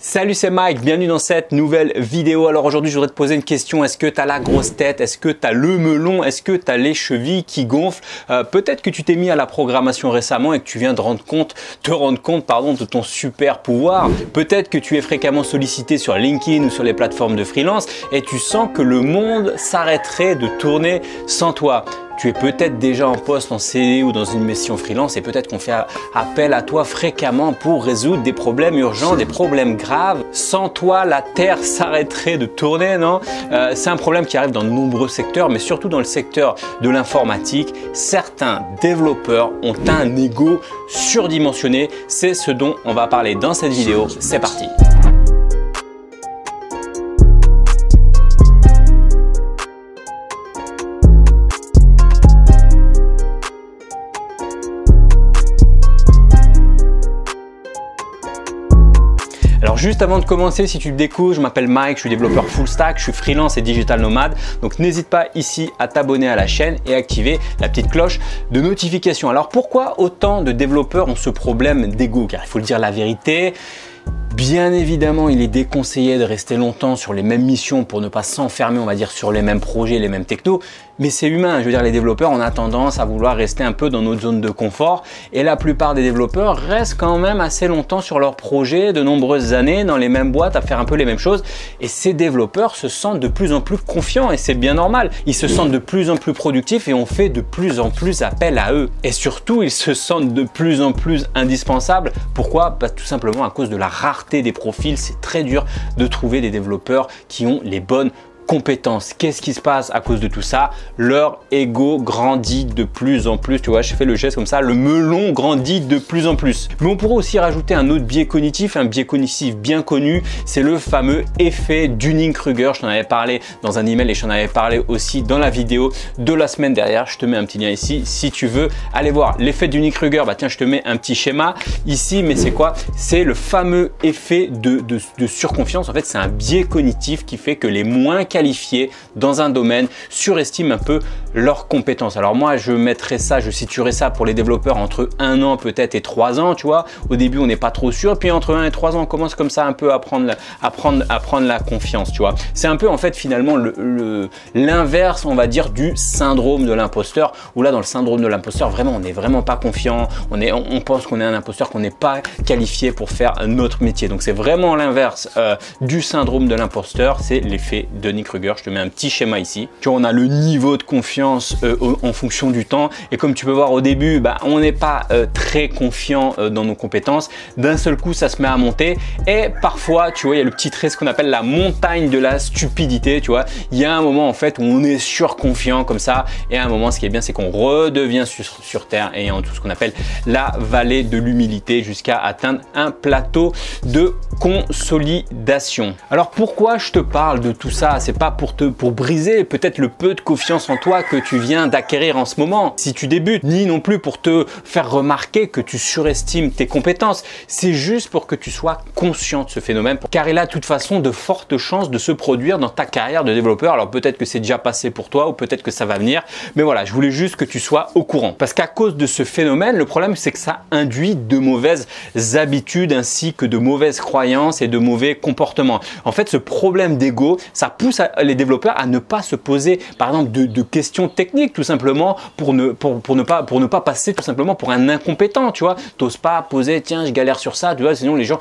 Salut, c'est Mike, bienvenue dans cette nouvelle vidéo. Alors aujourd'hui je voudrais te poser une question. Est-ce que tu as la grosse tête? Est-ce que tu as le melon? Est-ce que tu as les chevilles qui gonflent? Peut-être que tu t'es mis à la programmation récemment et que tu viens de te rendre compte de ton super pouvoir. Peut-être que tu es fréquemment sollicité sur LinkedIn ou sur les plateformes de freelance et tu sens que le monde s'arrêterait de tourner sans toi. Tu es peut-être déjà en poste en CDI ou dans une mission freelance et peut-être qu'on fait appel à toi fréquemment pour résoudre des problèmes urgents, des problèmes graves. Sans toi, la Terre s'arrêterait de tourner, non? C'est un problème qui arrive dans de nombreux secteurs, mais surtout dans le secteur de l'informatique. Certains développeurs ont un ego surdimensionné. C'est ce dont on va parler dans cette vidéo. C'est parti! Alors juste avant de commencer, si tu me découvres, je m'appelle Mike, je suis développeur full stack, je suis freelance et digital nomade. Donc n'hésite pas ici à t'abonner à la chaîne et activer la petite cloche de notification. Alors pourquoi autant de développeurs ont ce problème d'ego? Car il faut le dire la vérité. Bien évidemment, il est déconseillé de rester longtemps sur les mêmes missions pour ne pas s'enfermer, on va dire, sur les mêmes projets, les mêmes technos. Mais c'est humain, je veux dire, les développeurs, on a tendance à vouloir rester un peu dans notre zone de confort. Et la plupart des développeurs restent quand même assez longtemps sur leur projet, de nombreuses années, dans les mêmes boîtes, à faire un peu les mêmes choses. Et ces développeurs se sentent de plus en plus confiants et c'est bien normal. Ils se sentent de plus en plus productifs et on fait de plus en plus appel à eux. Et surtout, ils se sentent de plus en plus indispensables. Pourquoi? Bah, tout simplement à cause de la rareté des profils. C'est très dur de trouver des développeurs qui ont les bonnes compétences. Qu'est-ce qui se passe à cause de tout ça? Leur ego grandit de plus en plus. Tu vois, je fais le geste comme ça, le melon grandit de plus en plus. Mais on pourrait aussi rajouter un autre biais cognitif, un biais cognitif bien connu, c'est le fameux effet Dunning-Kruger. Je t'en avais parlé dans un email et je t'en avais parlé aussi dans la vidéo de la semaine dernière. Je te mets un petit lien ici si tu veux aller voir l'effet Dunning-Kruger. Bah tiens, je te mets un petit schéma ici, mais c'est quoi? C'est le fameux effet de surconfiance. En fait, c'est un biais cognitif qui fait que les moins qualifiés dans un domaine surestiment un peu leurs compétences. Alors moi, je situerais ça pour les développeurs entre 1 an peut-être et 3 ans, tu vois. Au début, on n'est pas trop sûr, puis entre 1 et 3 ans, on commence comme ça un peu à prendre la confiance, tu vois. C'est un peu en fait finalement l'inverse, on va dire, du syndrome de l'imposteur, où là, dans le syndrome de l'imposteur, vraiment, on n'est vraiment pas confiant, on pense qu'on est un imposteur, qu'on n'est pas qualifié pour faire notre métier. Donc c'est vraiment l'inverse du syndrome de l'imposteur, c'est l'effet Dunning-Kruger. Je te mets un petit schéma ici. Tu vois, on a le niveau de confiance en fonction du temps. Et comme tu peux voir au début, bah, on n'est pas très confiant dans nos compétences. D'un seul coup, ça se met à monter. Et parfois, tu vois, il y a le petit trait, ce qu'on appelle la montagne de la stupidité. Tu vois, il y a un moment en fait où on est surconfiant comme ça. Et à un moment, ce qui est bien, c'est qu'on redevient sur terre et en tout ce qu'on appelle la vallée de l'humilité jusqu'à atteindre un plateau de consolidation. Alors pourquoi je te parle de tout ça? C'est pas pour briser peut-être le peu de confiance en toi que tu viens d'acquérir en ce moment. Si tu débutes, ni non plus pour te faire remarquer que tu surestimes tes compétences. C'est juste pour que tu sois conscient de ce phénomène, car il a de toute façon de fortes chances de se produire dans ta carrière de développeur. Alors peut-être que c'est déjà passé pour toi ou peut-être que ça va venir, mais voilà, je voulais juste que tu sois au courant. Parce qu'à cause de ce phénomène, le problème c'est que ça induit de mauvaises habitudes ainsi que de mauvaises croyances et de mauvais comportements. En fait, ce problème d'ego, ça pousse les développeurs à ne pas se poser par exemple de questions techniques tout simplement pour ne pas passer tout simplement pour un incompétent, tu vois. T'oses pas poser, tiens, je galère sur ça, tu vois, sinon les gens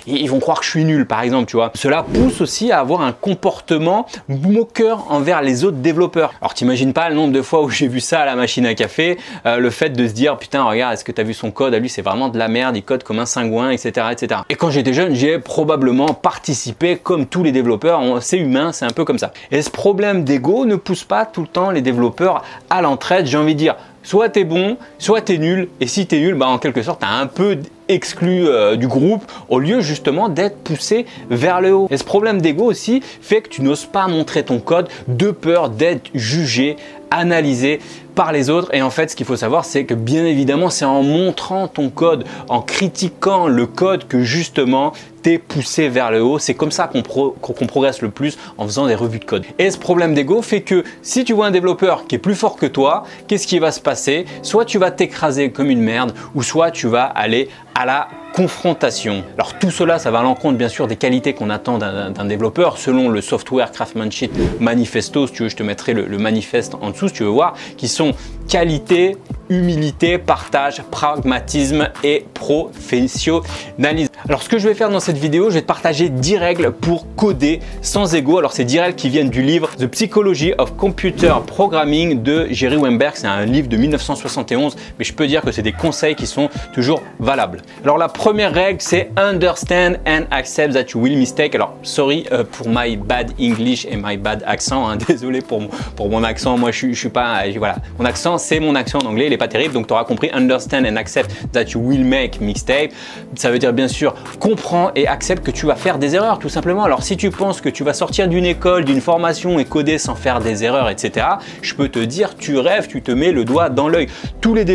ils vont croire que je suis nul par exemple, tu vois. Cela pousse aussi à avoir un comportement moqueur envers les autres développeurs. Alors t'imagines pas le nombre de fois où j'ai vu ça à la machine à café, le fait de se dire putain, regarde, est-ce que tu as vu son code? À lui, c'est vraiment de la merde, il code comme un cingouin, etc., etc. Et quand j'étais jeune, j'ai probablement participé comme tous les développeurs. C'est humain, c'est un peu comme ça. Et ce problème d'ego ne pousse pas tout le temps les développeurs à l'entraide. J'ai envie de dire, soit tu es bon, soit tu es nul. Et si tu es nul, bah, en quelque sorte, tu as un peu exclu du groupe au lieu justement d'être poussé vers le haut. Et ce problème d'ego aussi fait que tu n'oses pas montrer ton code de peur d'être jugé, analysé par les autres. Et en fait, ce qu'il faut savoir, c'est que bien évidemment, c'est en montrant ton code, en critiquant le code que justement t'es poussé vers le haut. C'est comme ça qu'on progresse le plus, en faisant des revues de code. Et ce problème d'ego fait que si tu vois un développeur qui est plus fort que toi, qu'est-ce qui va se passer? Soit tu vas t'écraser comme une merde, ou soit tu vas aller à la confrontation. Alors tout cela, ça va à l'encontre bien sûr des qualités qu'on attend d'un développeur selon le Software Craftsmanship Manifesto. Si tu veux, je te mettrai le manifeste en dessous si tu veux voir, qui sont qualité, humilité, partage, pragmatisme et professionnalisme. Alors ce que je vais faire dans cette vidéo, je vais te partager 10 règles pour coder sans ego. Alors c'est 10 règles qui viennent du livre The Psychology of Computer Programming de Jerry Weinberg. C'est un livre de 1971, mais je peux dire que c'est des conseils qui sont toujours valables. Alors la première règle, c'est understand and accept that you will mistake. Alors sorry pour my bad English et my bad accent, hein. Désolé pour mon accent. Moi je suis pas, voilà, mon accent c'est mon accent en anglais, il est pas terrible, donc tu auras compris. Understand and accept that you will make mistake. Ça veut dire bien sûr comprends et accepte que tu vas faire des erreurs tout simplement. Alors si tu penses que tu vas sortir d'une école, d'une formation et coder sans faire des erreurs, etc., je peux te dire, tu rêves, tu te mets le doigt dans l'œil. Tous les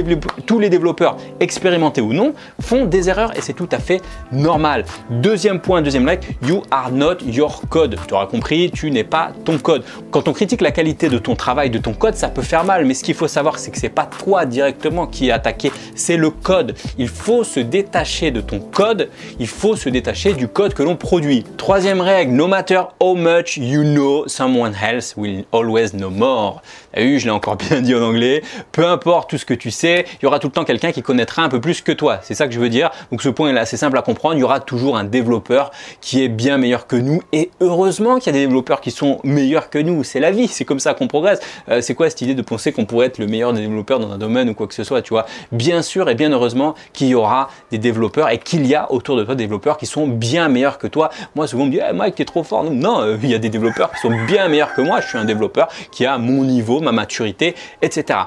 développeurs expérimentés ou non font des erreurs et c'est tout à fait normal. Deuxième point, deuxième règle, you are not your code. Tu auras compris, tu n'es pas ton code. Quand on critique la qualité de ton travail, de ton code, ça peut faire mal, mais ce qu'il faut savoir, c'est que c'est pas toi directement qui est attaqué, c'est le code. Il faut se détacher de ton code, il faut se détacher du code que l'on produit. Troisième règle, no matter how much you know, someone else will always know more. T'as vu, je l'ai encore bien dit en anglais. Peu importe tout ce que tu sais, il y aura tout le temps quelqu'un qui connaîtra un peu plus que toi. C'est ça que je veux dire. Donc ce point est là, c'est simple à comprendre. Il y aura toujours un développeur qui est bien meilleur que nous. Et heureusement qu'il y a des développeurs qui sont meilleurs que nous. C'est la vie, c'est comme ça qu'on progresse. C'est quoi cette idée de penser qu'on pourrait être le meilleur des développeurs dans un domaine ou quoi que ce soit, tu vois? Bien sûr et bien heureusement qu'il y aura des développeurs et qu'il y a autour de toi des développeurs qui sont bien meilleurs que toi. Moi souvent on me dit hey, Mike, t'es trop fort. Non, il y a des développeurs qui sont bien meilleurs que moi. Je suis un développeur qui a mon niveau, ma maturité, etc.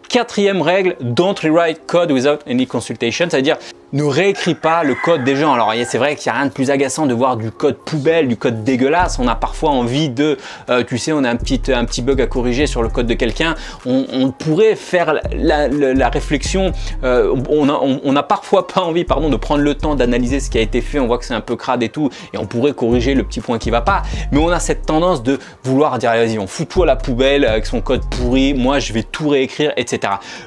Quatrième règle, don't rewrite code without any consultation, c'est-à-dire ne réécris pas le code des gens. Alors c'est vrai qu'il n'y a rien de plus agaçant de voir du code poubelle, du code dégueulasse. On a parfois envie de, tu sais, on a un petit bug à corriger sur le code de quelqu'un. On pourrait faire la réflexion. On n'a parfois pas envie, pardon, de prendre le temps d'analyser ce qui a été fait. On voit que c'est un peu crade et tout, et on pourrait corriger le petit point qui va pas. Mais on a cette tendance de vouloir dire vas-y, on fout tout à la poubelle avec son code pourri. Moi, je vais tout réécrire, etc.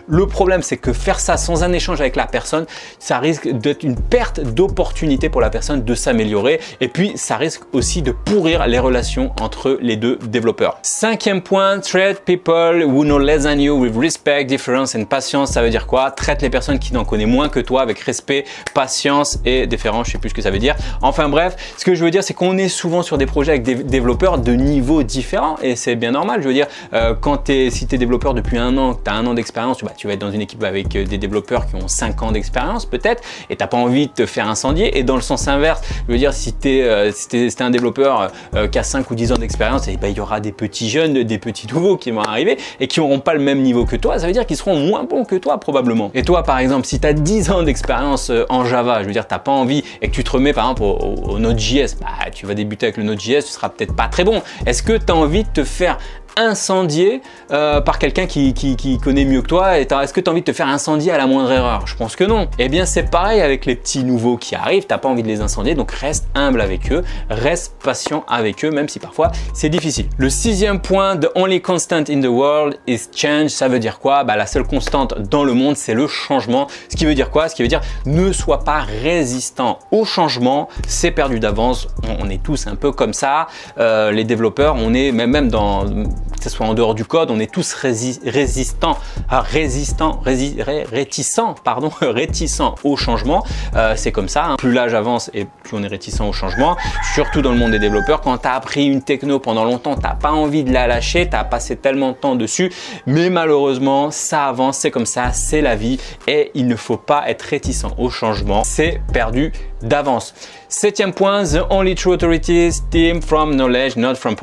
Le problème, c'est que faire ça sans un échange avec la personne, ça risque d'être une perte d'opportunité pour la personne de s'améliorer et puis ça risque aussi de pourrir les relations entre les deux développeurs. Cinquième point, treat people who know less than you with respect, difference and patience. Ça veut dire quoi? Traite les personnes qui n'en connaissent moins que toi avec respect, patience et déférence. Je sais plus ce que ça veut dire. Enfin bref, ce que je veux dire, c'est qu'on est souvent sur des projets avec des développeurs de niveaux différents et c'est bien normal. Je veux dire, si tu es développeur depuis un an, que tu as un an d'expérience, tu vas être dans une équipe avec des développeurs qui ont 5 ans d'expérience peut-être, et t'as pas envie de te faire incendier. Et dans le sens inverse, je veux dire, si t'es un développeur qui a 5 ou 10 ans d'expérience, et ben, il y aura des petits jeunes, des petits nouveaux qui vont arriver et qui n'auront pas le même niveau que toi. Ça veut dire qu'ils seront moins bons que toi probablement. Et toi par exemple, si tu as 10 ans d'expérience en Java, je veux dire, t'as pas envie et que tu te remets par exemple au Node.js, bah, tu vas débuter avec le Node.js, tu seras peut-être pas très bon. Est-ce que tu as envie de te faire incendié par quelqu'un qui connaît mieux que toi? Et est-ce que tu as envie de te faire incendier à la moindre erreur? Je pense que non. Eh bien c'est pareil avec les petits nouveaux qui arrivent, t'as pas envie de les incendier, donc reste humble avec eux, reste patient avec eux, même si parfois c'est difficile. Le sixième point, the only constant in the world is change. Ça veut dire quoi? Bah, la seule constante dans le monde, c'est le changement. Ce qui veut dire quoi? Ce qui veut dire ne sois pas résistant au changement, c'est perdu d'avance. On est tous un peu comme ça. Les développeurs, on est même dans, que ce soit en dehors du code, on est tous réticents au changement. C'est comme ça, hein. Plus l'âge avance et plus on est réticent au changement, surtout dans le monde des développeurs. Quand tu as appris une techno pendant longtemps, tu n'as pas envie de la lâcher, tu as passé tellement de temps dessus, mais malheureusement, ça avance, c'est comme ça, c'est la vie et il ne faut pas être réticent au changement, c'est perdu d'avance. Septième point, the only true authority stem from knowledge, not from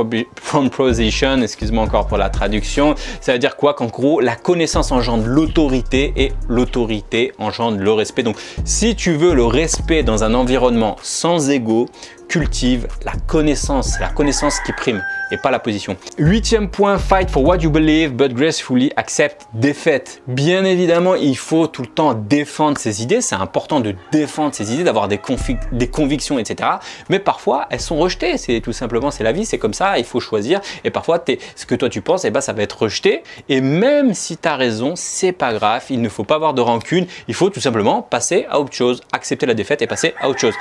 position. Excuse-moi encore pour la traduction. Ça veut dire quoi? Qu'en gros, la connaissance engendre l'autorité et l'autorité engendre le respect. Donc, si tu veux le respect dans un environnement sans ego, cultive la connaissance. C'est la connaissance qui prime et pas la position. 8e point, fight for what you believe but gracefully accept defeat. Bien évidemment, il faut tout le temps défendre ses idées. C'est important de défendre ses idées, d'avoir des convictions, etc. Mais parfois, elles sont rejetées. C'est tout simplement, c'est la vie, c'est comme ça, il faut choisir. Et parfois, ce que toi tu penses, eh ben, ça va être rejeté. Et même si tu as raison, c'est pas grave. Il ne faut pas avoir de rancune. Il faut tout simplement passer à autre chose, accepter la défaite et passer à autre chose.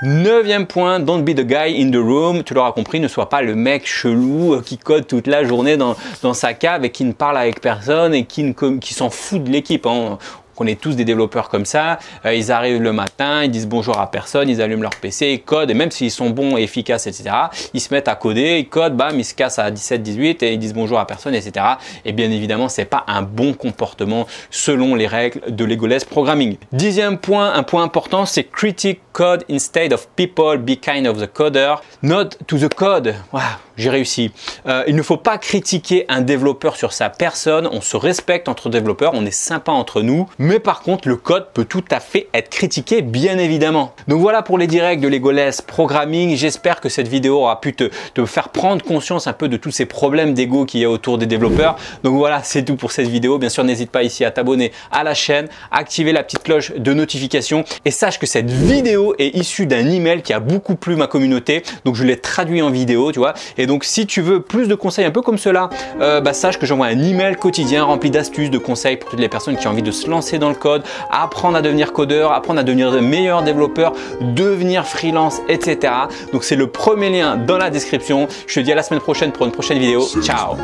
9e point, don't be the guy in the room. Tu l'auras compris, ne sois pas le mec chelou qui code toute la journée dans sa cave et qui ne parle avec personne et qui s'en fout de l'équipe. Hein. On connaît tous des développeurs comme ça, ils arrivent le matin, ils disent bonjour à personne, ils allument leur PC, ils codent et même s'ils sont bons et efficaces, etc., ils se mettent à coder, ils codent, bam, ils se cassent à 17, 18 et ils disent bonjour à personne, etc. Et bien évidemment, c'est pas un bon comportement selon les règles de l'Egoless Programming. 10e point, un point important, c'est critique code instead of people, be kind of the coder, not to the code. Wow, j'ai réussi. Il ne faut pas critiquer un développeur sur sa personne, on se respecte entre développeurs, on est sympa entre nous. Mais par contre, le code peut tout à fait être critiqué, bien évidemment. Donc voilà pour les directs de l'Egoless Programming. J'espère que cette vidéo aura pu te faire prendre conscience un peu de tous ces problèmes d'ego qu'il y a autour des développeurs. Donc voilà, c'est tout pour cette vidéo. Bien sûr, n'hésite pas ici à t'abonner à la chaîne, activer la petite cloche de notification et sache que cette vidéo est issue d'un email qui a beaucoup plu ma communauté. Donc je l'ai traduit en vidéo, tu vois. Et donc si tu veux plus de conseils un peu comme cela, sache que j'envoie un email quotidien rempli d'astuces, de conseils pour toutes les personnes qui ont envie de se lancer dans le code, apprendre à devenir codeur, apprendre à devenir de meilleurs développeurs, devenir freelance, etc. Donc c'est le premier lien dans la description. Je te dis à la semaine prochaine pour une prochaine vidéo. Ciao!